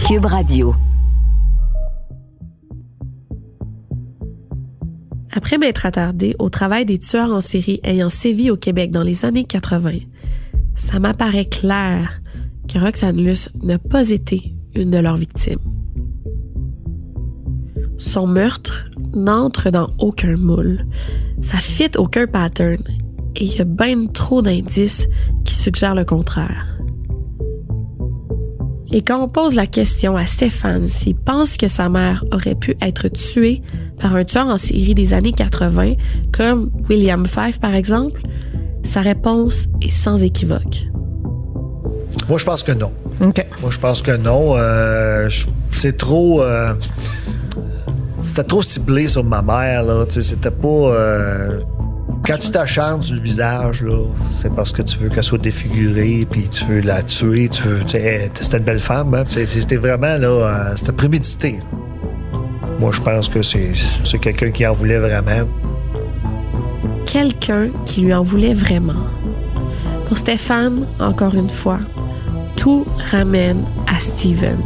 Cube Radio. Après m'être attardée au travail des tueurs en série ayant sévi au Québec dans les années 80, ça m'apparaît clair que Roxane Luce n'a pas été une de leurs victimes. Son meurtre n'entre dans aucun moule, ça fit aucun pattern et il y a bien trop d'indices qui suggèrent le contraire. Et quand on pose la question à Stéphane s'il pense que sa mère aurait pu être tuée par un tueur en série des années 80, comme William Fife par exemple, sa réponse est sans équivoque. Moi, je pense que non. OK. Moi, je pense que non. C'est trop... c'était trop ciblé sur ma mère, là. Tu sais, c'était pas... Quand tu t'acharnes sur le visage, là, c'est parce que tu veux qu'elle soit défigurée, puis tu veux la tuer, c'était une belle femme, hein? C'était vraiment, là, c'était prémédité. Moi, je pense que c'est quelqu'un qui en voulait vraiment. Quelqu'un qui lui en voulait vraiment. Pour Stéphane, encore une fois, tout ramène à Steven.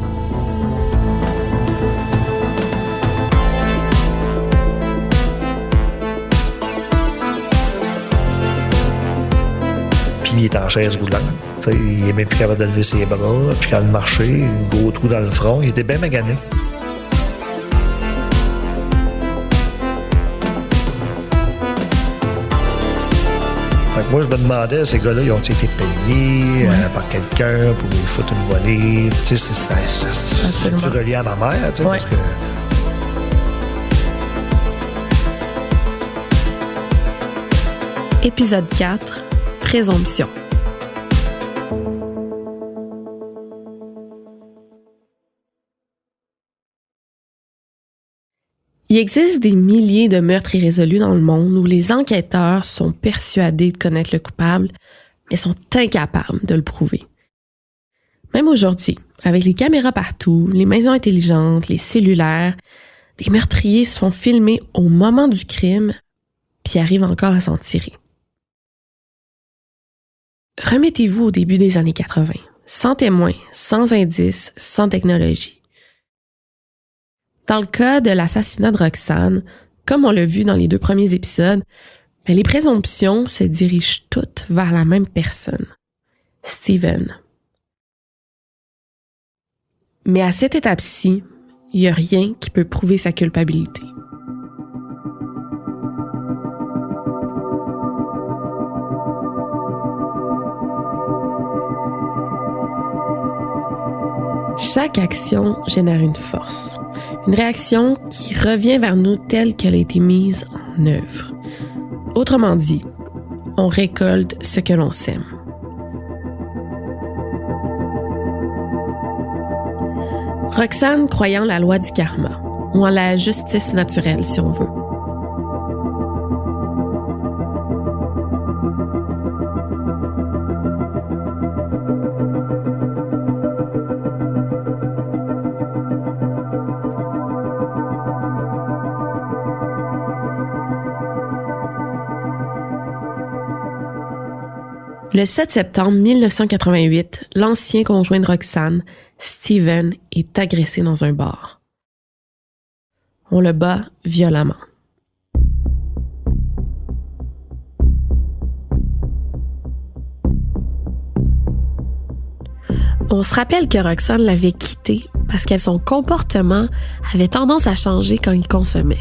Il est en chaise roulante. T'sais, il est même plus capable de lever ses bras, puis quand il marchait, un gros trou dans le front. Il était bien magané. Fait que moi, je me demandais, ces gars-là, ils ont-ils été payés par quelqu'un pour lui foutre une volée? Tu sais, c'est relié à ma mère, tu sais, parce que... Épisode 4. Présomption. Il existe des milliers de meurtres irrésolus dans le monde où les enquêteurs sont persuadés de connaître le coupable, mais sont incapables de le prouver. Même aujourd'hui, avec les caméras partout, les maisons intelligentes, les cellulaires, des meurtriers se font filmer au moment du crime, puis arrivent encore à s'en tirer. Remettez-vous au début des années 80, sans témoins, sans indices, sans technologie. Dans le cas de l'assassinat de Roxane, comme on l'a vu dans les 2 premiers épisodes, les présomptions se dirigent toutes vers la même personne, Steven. Mais à cette étape-ci, il n'y a rien qui peut prouver sa culpabilité. Chaque action génère une force, une réaction qui revient vers nous telle qu'elle a été mise en œuvre. Autrement dit, on récolte ce que l'on sème. Roxane croyant la loi du karma, ou en la justice naturelle si on veut. Le 7 septembre 1988, l'ancien conjoint de Roxane, Steven, est agressé dans un bar. On le bat violemment. On se rappelle que Roxane l'avait quitté parce que son comportement avait tendance à changer quand il consommait.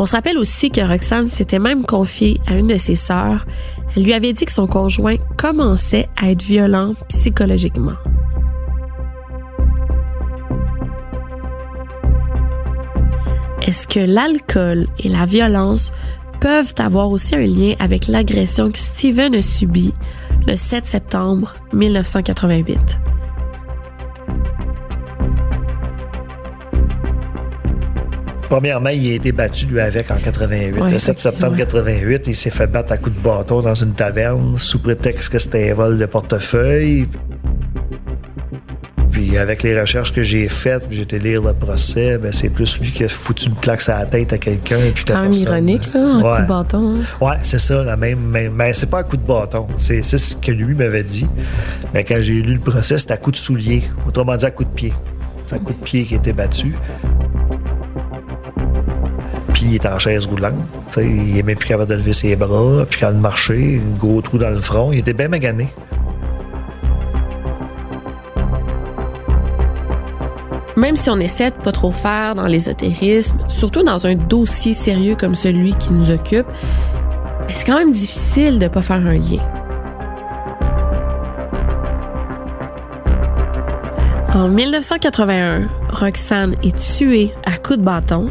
On se rappelle aussi que Roxane s'était même confiée à une de ses sœurs. Elle lui avait dit que son conjoint commençait à être violent psychologiquement. Est-ce que l'alcool et la violence peuvent avoir aussi un lien avec l'agression que Steven a subie le 7 septembre 1988? Premièrement, il a été battu, lui, avec en 88. Le 7 septembre 88, il s'est fait battre à coups de bâton dans une taverne sous prétexte que c'était un vol de portefeuille. Puis avec les recherches que j'ai faites, j'ai été lire le procès, ben c'est plus lui qui a foutu une claque sur la tête à quelqu'un. Puis quand même ironique, là, un coup de bâton. Hein. Ouais, c'est ça, la même. Mais c'est pas un coup de bâton. C'est ce que lui m'avait dit. Mais quand j'ai lu le procès, c'était à coup de soulier. Autrement dit, à coup de pied. C'est un coup de pied qui a été battu. Puis il est en chaise roulante. T'sais, il est même plus capable de lever ses bras, puis quand il marchait, un gros trou dans le front. Il était bien magané. Même si on essaie de pas trop faire dans l'ésotérisme, surtout dans un dossier sérieux comme celui qui nous occupe, c'est quand même difficile de pas faire un lien. En 1981, Roxane est tuée à coups de bâton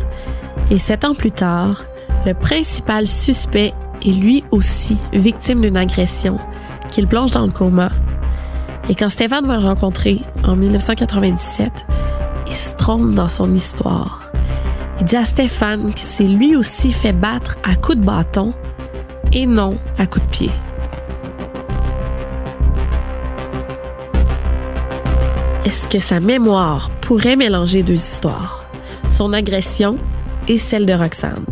et 7 ans plus tard, le principal suspect est lui aussi victime d'une agression qui le plonge dans le coma. Et quand Stéphane va le rencontrer en 1997, il se trompe dans son histoire. Il dit à Stéphane qu'il s'est lui aussi fait battre à coups de bâton et non à coups de pied. Est-ce que sa mémoire pourrait mélanger deux histoires, son agression et celle de Roxane?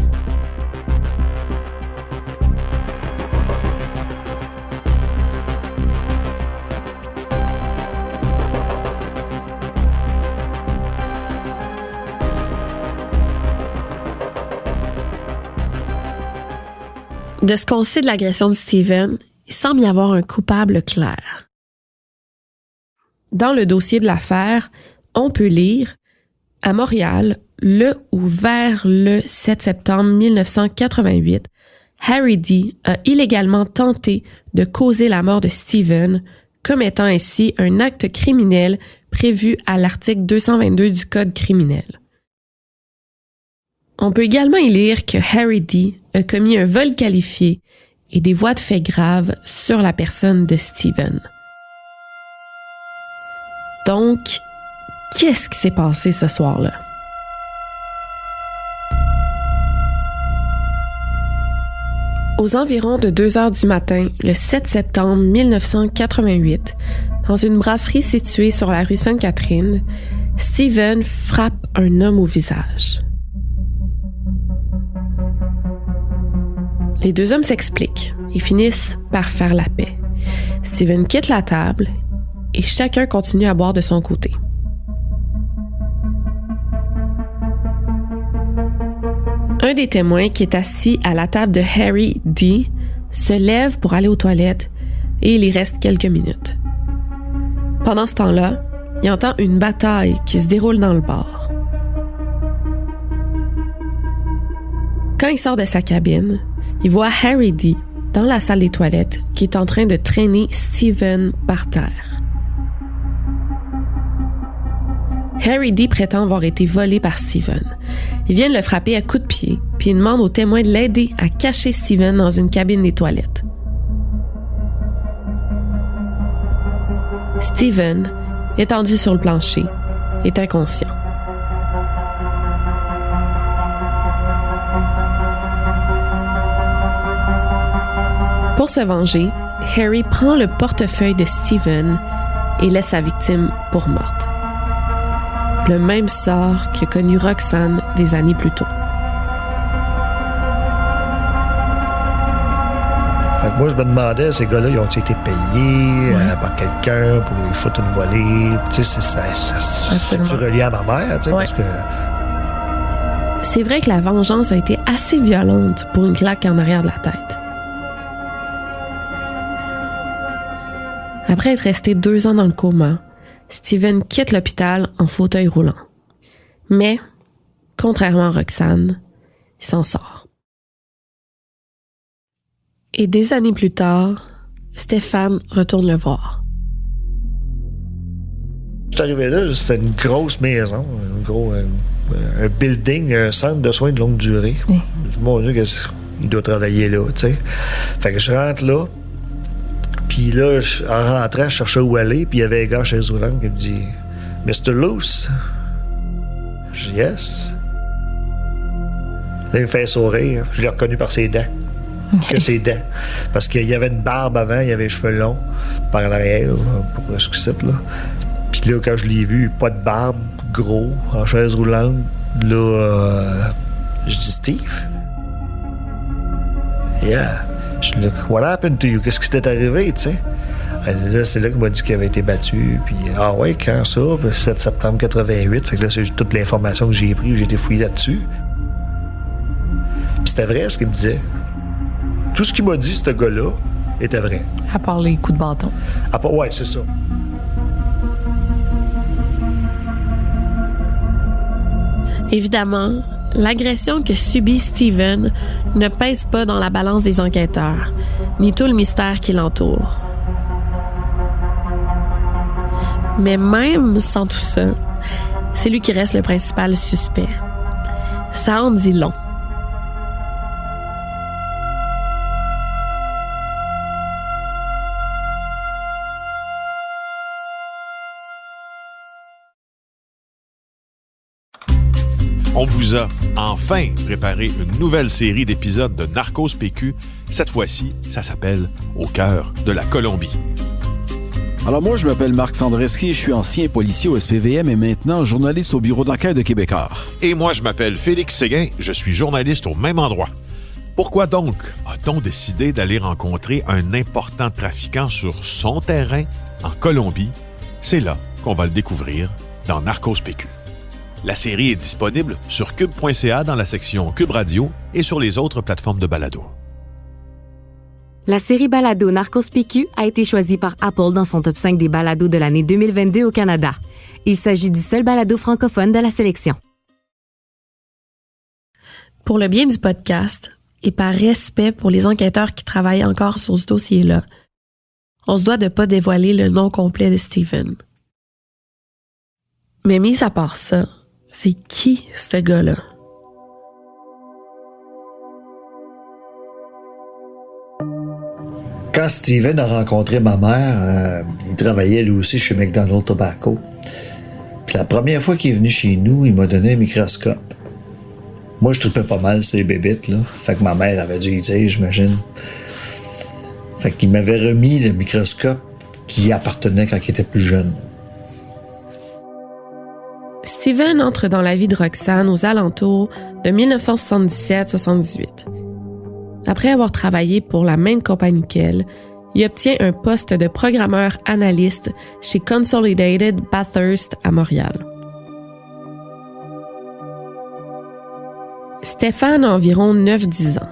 De ce qu'on sait de l'agression de Steven, il semble y avoir un coupable clair. Dans le dossier de l'affaire, on peut lire « À Montréal, le ou vers le 7 septembre 1988, Harry D. a illégalement tenté de causer la mort de Steven, commettant ainsi un acte criminel prévu à l'article 222 du Code criminel. » On peut également y lire que Harry D. a commis un vol qualifié et des voies de fait graves sur la personne de Steven. Donc, qu'est-ce qui s'est passé ce soir-là? Aux environs de 2 heures du matin, le 7 septembre 1988, dans une brasserie située sur la rue Sainte-Catherine, Steven frappe un homme au visage. Les deux hommes s'expliquent et finissent par faire la paix. Steven quitte la table et chacun continue à boire de son côté. Un des témoins qui est assis à la table de Harry D. se lève pour aller aux toilettes et il y reste quelques minutes. Pendant ce temps-là, il entend une bataille qui se déroule dans le bar. Quand il sort de sa cabine, il voit Harry D. dans la salle des toilettes qui est en train de traîner Steven par terre. Harry D. prétend avoir été volé par Steven. Il vient de le frapper à coups de pied, puis il demande aux témoins de l'aider à cacher Steven dans une cabine des toilettes. Steven, étendu sur le plancher, est inconscient. Pour se venger, Harry prend le portefeuille de Steven et laisse sa victime pour morte. Le même sort que connu Roxane des années plus tôt. Fait que moi, je me demandais, ces gars-là, ils ont-ils été payés par quelqu'un pour les foutre une volée? Tu sais, c'est-tu relié à ma mère, tu sais, parce que... C'est vrai que la vengeance a été assez violente pour une claque en arrière de la tête. Après être resté 2 ans dans le coma, Steven quitte l'hôpital en fauteuil roulant. Mais, contrairement à Roxane, il s'en sort. Et des années plus tard, Stéphane retourne le voir. Je suis arrivé là, c'était une grosse maison, un building, un centre de soins de longue durée. Oui. Mon Dieu, il doit travailler là, tu sais. Fait que je rentre là, puis là, en rentrant, je cherchais où aller, puis il y avait un gars chez Zoulang qui me dit « Mr. Luce? » Je dis « Yes. » Là, il me fait sourire. Je l'ai reconnu par ses dents. Que ses dents. Parce qu'il y avait une barbe avant, il y avait les cheveux longs par l'arrière, pour le succès, là. Puis Puis là, quand je l'ai vu, pas de barbe, gros, en chaise roulante, là, je dis Steve. Yeah. Je dis, what happened to you? Qu'est-ce qui t'est arrivé, tu sais? C'est là qu'il m'a dit qu'il avait été battu. Puis, ah ouais, quand ça? Puis 7 septembre 88. Fait que là, c'est toute l'information que j'ai prise, j'ai été fouillé là-dessus. Puis c'était vrai ce qu'il me disait. Tout ce qu'il m'a dit, ce gars-là, était vrai. À part les coups de bâton. Ouais, c'est ça. Évidemment, l'agression que subit Steven ne pèse pas dans la balance des enquêteurs, ni tout le mystère qui l'entoure. Mais même sans tout ça, c'est lui qui reste le principal suspect. Ça en dit long. On vous a enfin préparé une nouvelle série d'épisodes de Narcos PQ. Cette fois-ci, ça s'appelle « Au cœur de la Colombie ». Alors moi, je m'appelle Marc Sandreski, je suis ancien policier au SPVM et maintenant journaliste au bureau d'enquête de Québécois. Et moi, je m'appelle Félix Séguin, je suis journaliste au même endroit. Pourquoi donc a-t-on décidé d'aller rencontrer un important trafiquant sur son terrain en Colombie? C'est là qu'on va le découvrir dans Narcos PQ. La série est disponible sur cube.ca dans la section Cube Radio et sur les autres plateformes de balado. La série balado Narcos PQ a été choisie par Apple dans son top 5 des balados de l'année 2022 au Canada. Il s'agit du seul balado francophone de la sélection. Pour le bien du podcast et par respect pour les enquêteurs qui travaillent encore sur ce dossier-là, on se doit de ne pas dévoiler le nom complet de Steven. Mais mis à part ça, c'est qui ce gars-là? Quand Steven a rencontré ma mère, il travaillait lui aussi chez McDonald's Tobacco. Puis la première fois qu'il est venu chez nous, il m'a donné un microscope. Moi, je tripais pas mal ces bébites, là. Fait que ma mère avait dû y dire, j'imagine. Fait qu'il m'avait remis le microscope qui appartenait quand il était plus jeune. Steven entre dans la vie de Roxane aux alentours de 1977-78. Après avoir travaillé pour la même compagnie qu'elle, il obtient un poste de programmeur analyste chez Consolidated Bathurst à Montréal. Stéphane a environ 9-10 ans.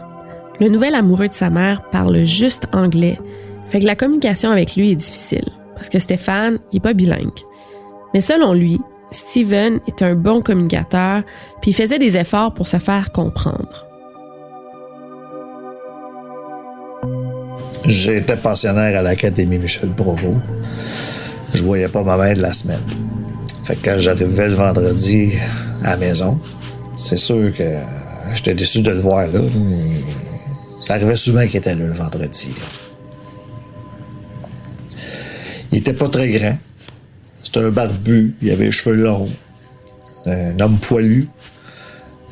Le nouvel amoureux de sa mère parle juste anglais, fait que la communication avec lui est difficile, parce que Stéphane n'est pas bilingue. Mais selon lui, Steven est un bon communicateur, puis il faisait des efforts pour se faire comprendre. J'étais pensionnaire à l'Académie Michel Provost. Je voyais pas ma mère de la semaine. Fait que quand j'arrivais le vendredi à la maison, c'est sûr que j'étais déçu de le voir là. Ça arrivait souvent qu'il était là le vendredi. Il était pas très grand. C'était un barbu, il avait les cheveux longs. Un homme poilu.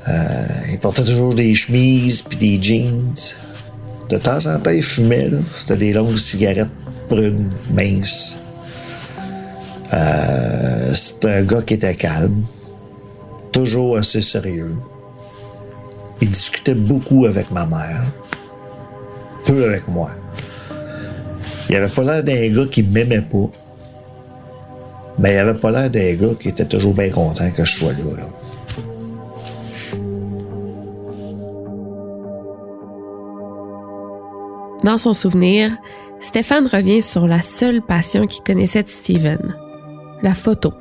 Il portait toujours des chemises puis des jeans. De temps en temps, il fumait, là. C'était des longues cigarettes brunes, minces. C'était un gars qui était calme. Toujours assez sérieux. Il discutait beaucoup avec ma mère. Peu avec moi. Il avait pas l'air d'un gars qui m'aimait pas. Mais il avait pas l'air d'un gars qui était toujours bien content que je sois là. Dans son souvenir, Stéphane revient sur la seule passion qu'il connaissait de Steven, la photo.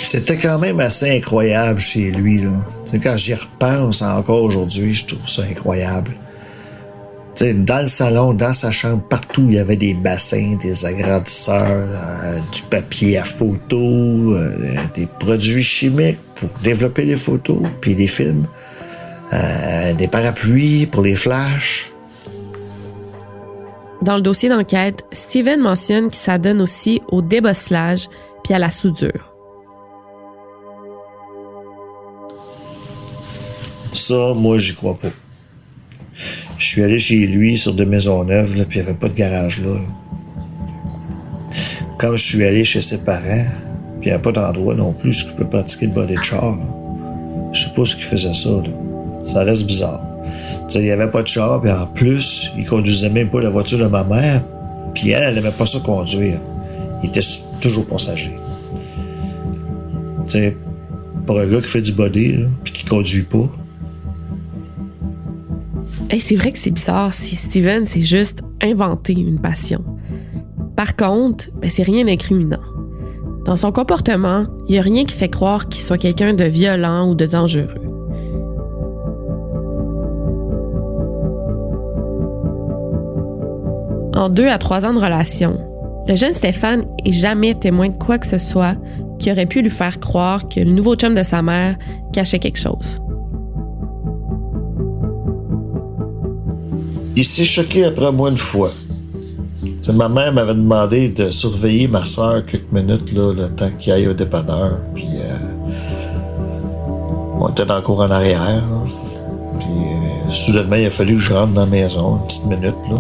C'était quand même assez incroyable chez lui, là. T'sais, quand j'y repense encore aujourd'hui, je trouve ça incroyable. T'sais, dans le salon, dans sa chambre, partout, il y avait des bassins, des agrandisseurs, du papier à photo, des produits chimiques pour développer les photos, puis des films. Des parapluies pour les flashs. Dans le dossier d'enquête, Steven mentionne qu'il s'adonne aussi au débosselage puis à la soudure. Ça, moi, j'y crois pas. Je suis allé chez lui sur de Maisonneuve, là, puis il n'y avait pas de garage là. Quand je suis allé chez ses parents, puis il n'y a pas d'endroit non plus où je peux pratiquer le body de char, là. Je sais pas ce qui faisait ça, là. Ça reste bizarre. Tu sais, il n'y avait pas de char, puis en plus, il conduisait même pas la voiture de ma mère, puis elle n'aimait pas ça conduire. Il était toujours passager. Tu sais, pour un gars qui fait du body, là, puis qui conduit pas. Hey, c'est vrai que c'est bizarre si Steven s'est juste inventé une passion. Par contre, c'est rien d'incriminant. Dans son comportement, il n'y a rien qui fait croire qu'il soit quelqu'un de violent ou de dangereux. En 2 à 3 ans de relation, le jeune Stéphane est jamais témoin de quoi que ce soit qui aurait pu lui faire croire que le nouveau chum de sa mère cachait quelque chose. Il s'est choqué après moi une fois. T'sais, ma mère m'avait demandé de surveiller ma soeur quelques minutes, là, le temps qu'il aille au dépanneur. Puis on était dans le cour en arrière. Là. Puis soudainement, il a fallu que je rentre dans la maison, une petite minute. Là.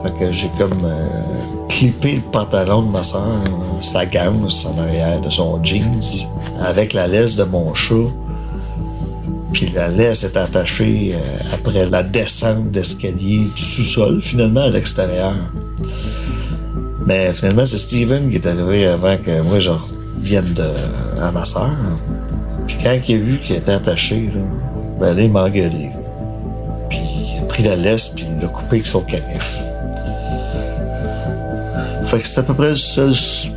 Fait que j'ai comme clippé le pantalon de ma soeur, sa ganse en arrière de son jeans, avec la laisse de mon chat. Puis la laisse est attachée après la descente d'escalier du sous-sol, finalement, à l'extérieur. Mais finalement, c'est Steven qui est arrivé avant que moi, je revienne à ma sœur. Puis quand il a vu qu'elle était attachée, là, là, il m'a engueulé. Puis il a pris la laisse, puis il l'a coupée avec son canif. Fait que c'est à peu près le seul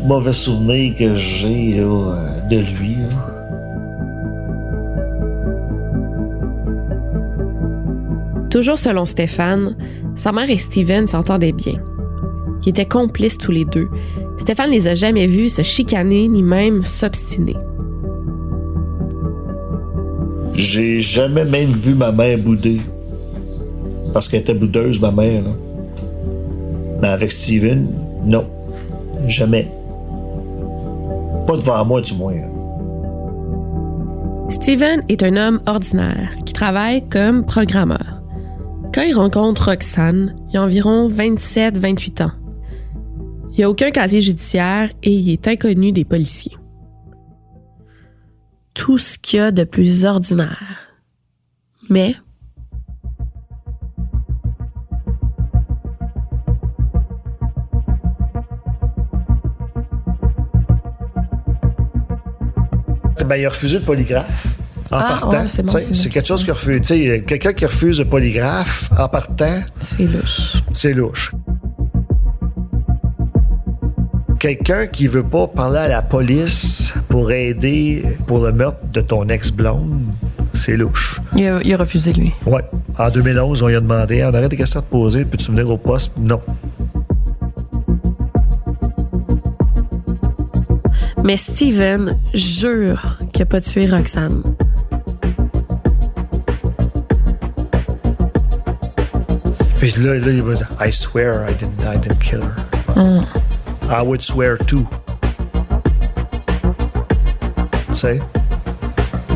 mauvais souvenir que j'ai là, de lui. Là. Toujours selon Stéphane, sa mère et Steven s'entendaient bien. Ils étaient complices tous les deux. Stéphane les a jamais vus se chicaner ni même s'obstiner. J'ai jamais même vu ma mère bouder. Parce qu'elle était boudeuse, ma mère. Là. Mais avec Steven, non. Jamais. Pas devant moi, du moins. Là. Steven est un homme ordinaire qui travaille comme programmeur. Quand il rencontre Roxane, il a environ 27-28 ans. Il n'y a aucun casier judiciaire et il est inconnu des policiers. Tout ce qu'il y a de plus ordinaire. Mais il a refusé le polygraphe. En partant, ouais, c'est bon, c'est quelque chose qui refuse. Quelqu'un qui refuse le polygraphe en partant, c'est louche. C'est louche. Quelqu'un qui veut pas parler à la police pour aider pour le meurtre de ton ex-blonde, c'est louche. Il a refusé, lui. Ouais. En 2011, on lui a demandé, on arrête des questions à te poser, peux-tu venir au poste? Non. Mais Steven jure qu'il n'a pas tué Roxane. Puis là, il va dire, I swear I didn't kill her. I would swear too. Tu sais?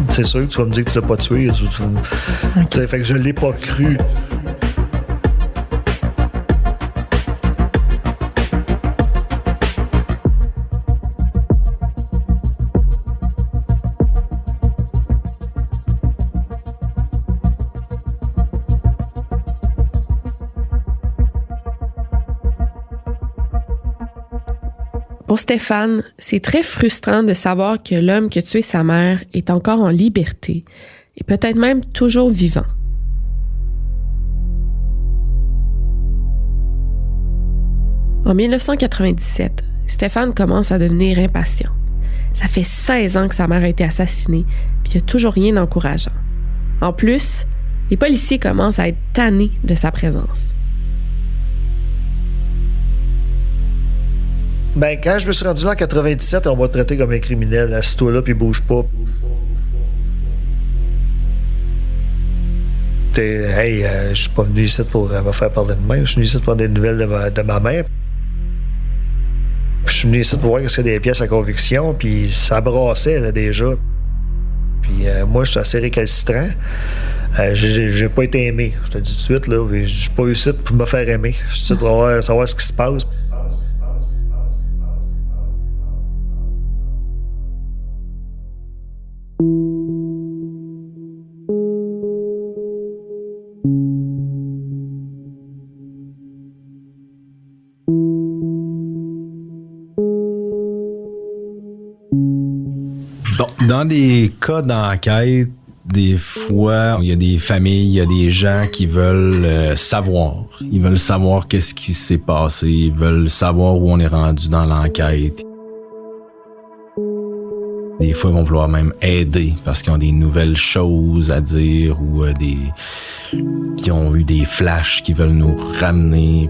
C'est sûr que tu vas me dire que tu l'as pas tué. Okay. Fait que je l'ai pas cru. Pour Stéphane, c'est très frustrant de savoir que l'homme qui a tué sa mère est encore en liberté et peut-être même toujours vivant. En 1997, Stéphane commence à devenir impatient. Ça fait 16 ans que sa mère a été assassinée, puis il n'y a toujours rien d'encourageant. En plus, les policiers commencent à être tannés de sa présence. Ben, quand je me suis rendu là en 97, on m'a traité comme un criminel. Assis-toi là, puis bouge pas. Je suis pas venu ici pour me faire parler de moi. Je suis venu ici pour prendre des nouvelles de ma mère. Puis je suis venu ici pour voir qu'il y a des pièces à conviction, puis ça brassait là, déjà. Puis moi, je suis assez récalcitrant. J'ai pas été aimé. Je te le dis tout de suite, là. Je suis pas ici pour me faire aimer. Je suis ici pour savoir ce qui se passe. Dans des cas d'enquête, des fois, il y a des familles, il y a des gens qui veulent savoir. Ils veulent savoir qu'est-ce qui s'est passé. Ils veulent savoir où on est rendu dans l'enquête. Des fois, ils vont vouloir même aider parce qu'ils ont des nouvelles choses à dire ou ils ont eu des flashs qui veulent nous ramener.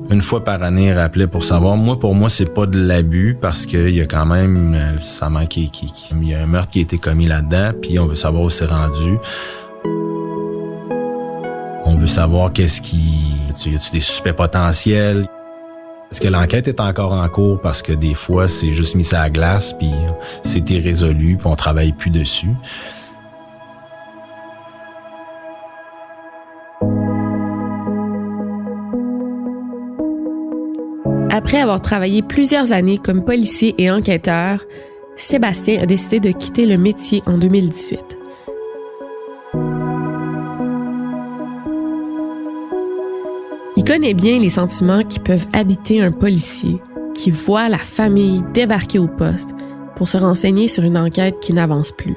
Une fois par année, rappeler pour savoir. Pour moi, c'est pas de l'abus parce qu'il y a quand même il y a un meurtre qui a été commis là-dedans, puis on veut savoir où c'est rendu. On veut savoir y a-tu des suspects potentiels? Est-ce que l'enquête est encore en cours parce que des fois, c'est juste mis ça à la glace, puis c'est irrésolu, puis on travaille plus dessus. Après avoir travaillé plusieurs années comme policier et enquêteur, Sébastien a décidé de quitter le métier en 2018. Il connaît bien les sentiments qui peuvent habiter un policier qui voit la famille débarquer au poste pour se renseigner sur une enquête qui n'avance plus.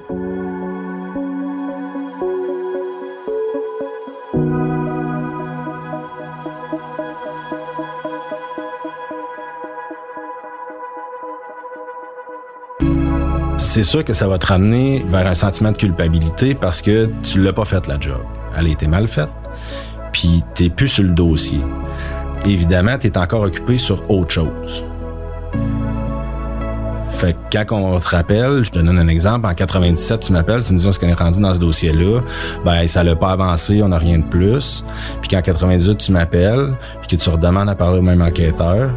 C'est sûr que ça va te ramener vers un sentiment de culpabilité parce que tu l'as pas fait la job. Elle a été mal faite, puis t'es plus sur le dossier. Évidemment, t'es encore occupé sur autre chose. Fait que quand on te rappelle, je te donne un exemple, en 97, tu m'appelles, tu me dis on est rendu dans ce dossier-là, ben ça l'a pas avancé, on n'a rien de plus. Puis qu'en 98, tu m'appelles, puis que tu redemandes à parler au même enquêteur,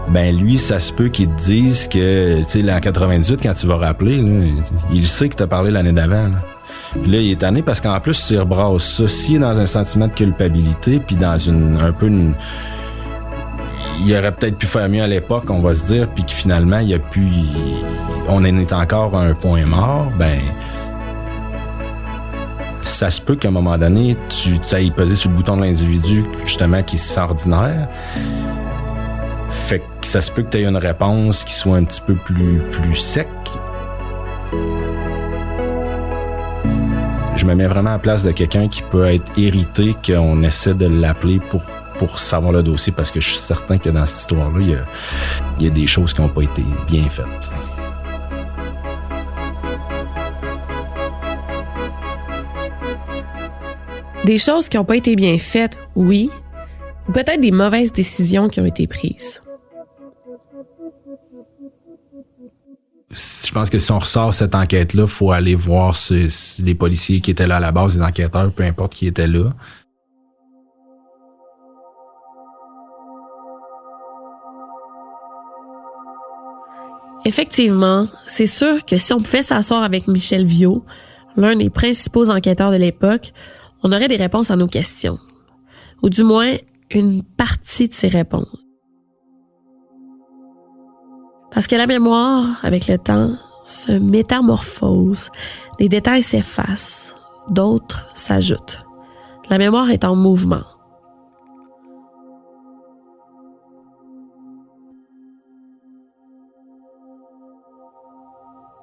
ben lui, ça se peut qu'il te dise que, tu sais, en 98, quand tu vas rappeler, là, il sait que t'as parlé l'année d'avant. Là. Puis là, il est tanné parce qu'en plus, tu rebrasses ça. S'il est dans un sentiment de culpabilité, puis dans il aurait peut-être pu faire mieux à l'époque, on va se dire, puis que finalement, on en est encore à un point mort, ben ça se peut qu'à un moment donné, tu ailles peser sur le bouton de l'individu, justement, qui se sent ordinaire. Fait que ça se peut que tu aies une réponse qui soit un petit peu plus sec. Je me mets vraiment à la place de quelqu'un qui peut être irrité qu'on essaie de l'appeler pour savoir le dossier parce que je suis certain que dans cette histoire-là, il y a des choses qui n'ont pas été bien faites. Des choses qui n'ont pas été bien faites, oui, ou peut-être des mauvaises décisions qui ont été prises. Je pense que si on ressort cette enquête-là, il faut aller voir les policiers qui étaient là à la base, les enquêteurs, peu importe qui était là. Effectivement, c'est sûr que si on pouvait s'asseoir avec Michel Viault, l'un des principaux enquêteurs de l'époque, on aurait des réponses à nos questions. Ou du moins, une partie de ces réponses. Parce que la mémoire, avec le temps, se métamorphose. Des détails s'effacent, d'autres s'ajoutent. La mémoire est en mouvement.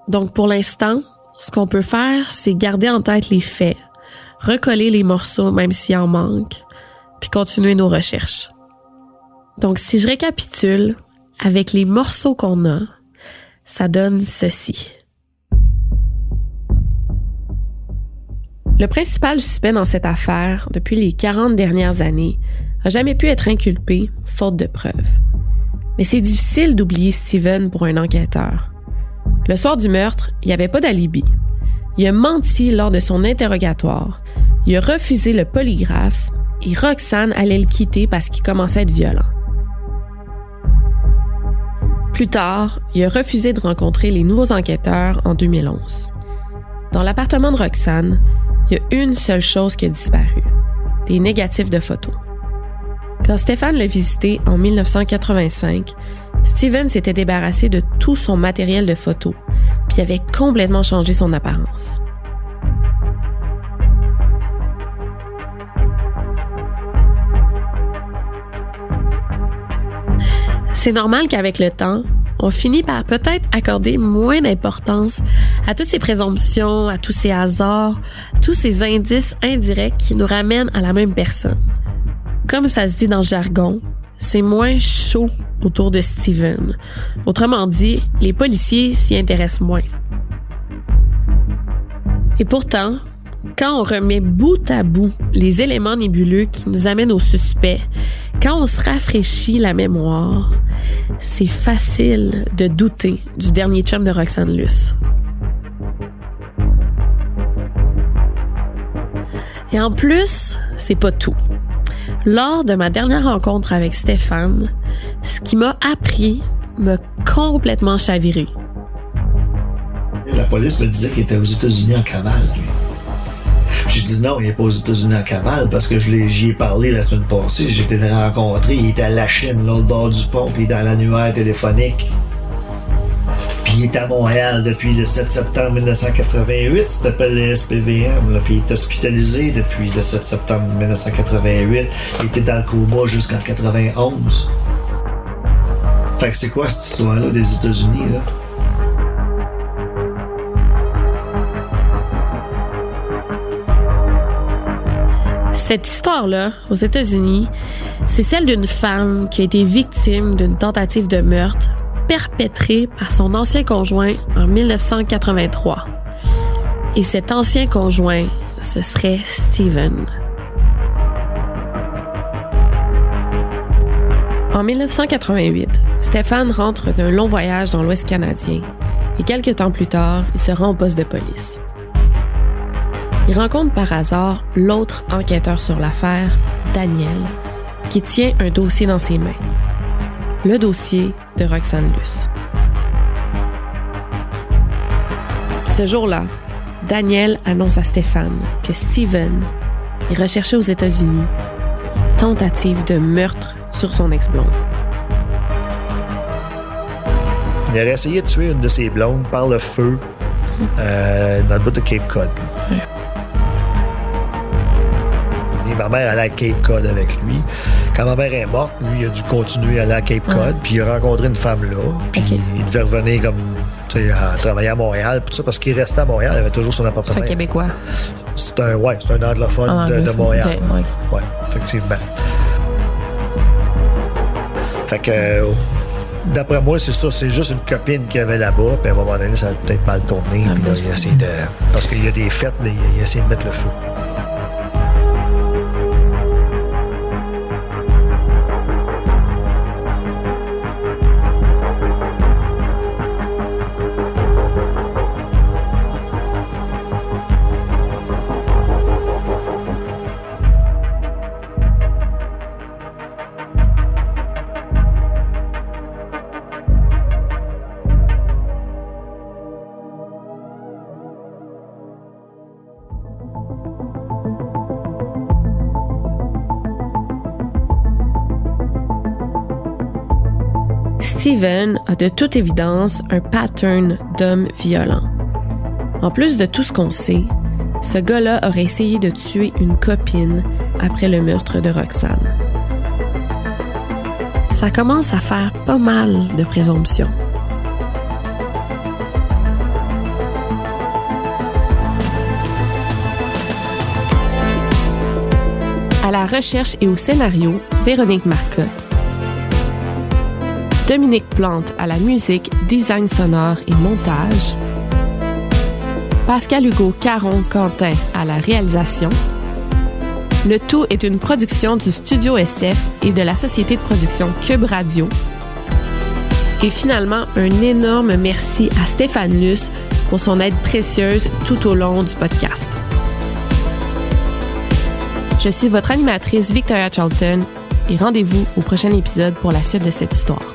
Donc pour l'instant, ce qu'on peut faire, c'est garder en tête les faits, recoller les morceaux même s'il en manque, puis continuer nos recherches. Donc si je récapitule, avec les morceaux qu'on a, ça donne ceci. Le principal suspect dans cette affaire, depuis les 40 dernières années, n'a jamais pu être inculpé, faute de preuves. Mais c'est difficile d'oublier Steven pour un enquêteur. Le soir du meurtre, il n'y avait pas d'alibi. Il a menti lors de son interrogatoire. Il a refusé le polygraphe et Roxane allait le quitter parce qu'il commençait à être violent. Plus tard, il a refusé de rencontrer les nouveaux enquêteurs en 2011. Dans l'appartement de Roxane, il y a une seule chose qui a disparu, des négatifs de photos. Quand Stéphane l'a visité en 1985, Steven s'était débarrassé de tout son matériel de photos, puis avait complètement changé son apparence. C'est normal qu'avec le temps, on finit par peut-être accorder moins d'importance à toutes ces présomptions, à tous ces hasards, tous ces indices indirects qui nous ramènent à la même personne. Comme ça se dit dans le jargon, c'est moins chaud autour de Steven. Autrement dit, les policiers s'y intéressent moins. Et pourtant, quand on remet bout à bout les éléments nébuleux qui nous amènent au suspect, quand on se rafraîchit la mémoire, c'est facile de douter du dernier chum de Roxane Luce. Et en plus, c'est pas tout. Lors de ma dernière rencontre avec Stéphane, ce qui m'a appris m'a complètement chaviré. La police me disait qu'il était aux États-Unis en cavale, lui. J'ai dit non, il n'est pas aux États-Unis en cavale parce que j'y ai parlé la semaine passée. J'étais le rencontré, il était à la Chine, l'autre bord du pont, puis il était à l'annuaire téléphonique. Puis il est à Montréal depuis le 7 septembre 1988, ça s'appelle le SPVM, là, puis il est hospitalisé depuis le 7 septembre 1988. Il était dans le coma jusqu'en 91. Fait que c'est quoi cette histoire-là des États-Unis, là? Cette histoire-là, aux États-Unis, c'est celle d'une femme qui a été victime d'une tentative de meurtre perpétrée par son ancien conjoint en 1983. Et cet ancien conjoint, ce serait Steven. En 1988, Stéphane rentre d'un long voyage dans l'Ouest canadien et quelques temps plus tard, il se rend au poste de police. Il rencontre par hasard l'autre enquêteur sur l'affaire, Daniel, qui tient un dossier dans ses mains. Le dossier de Roxane Luce. Ce jour-là, Daniel annonce à Stéphane que Steven est recherché aux États-Unis pour tentative de meurtre sur son ex-blonde. Il aurait essayé de tuer une de ses blondes par le feu dans le bout de Cape Cod. Et ma mère allait à Cape Cod avec lui. Quand ma mère est morte, lui, il a dû continuer à aller à Cape Cod, puis il a rencontré une femme là, puis il devait revenir comme, tu sais, à travailler à Montréal, tout ça, parce qu'il restait à Montréal, il avait toujours son appartement. C'est un Québécois. C'est un anglophone de Montréal. Okay, ouais. Oui, effectivement. Fait que, d'après moi, c'est ça, c'est juste une copine qu'il avait là-bas, puis à un moment donné, ça a peut-être mal tourné, puis là, il a essayé de... Parce qu'il y a des fêtes, là, il a essayé de mettre le feu. Steven a de toute évidence un pattern d'homme violent. En plus de tout ce qu'on sait, ce gars-là aurait essayé de tuer une copine après le meurtre de Roxane. Ça commence à faire pas mal de présomptions. À la recherche et au scénario, Véronique Marcotte. Dominique Plante à la musique, design sonore et montage. Pascal Hugo Caron-Quentin à la réalisation. Le tout est une production du Studio SF et de la société de production Cube Radio. Et finalement, un énorme merci à Stéphane Luce pour son aide précieuse tout au long du podcast. Je suis votre animatrice Victoria Charlton et rendez-vous au prochain épisode pour la suite de cette histoire.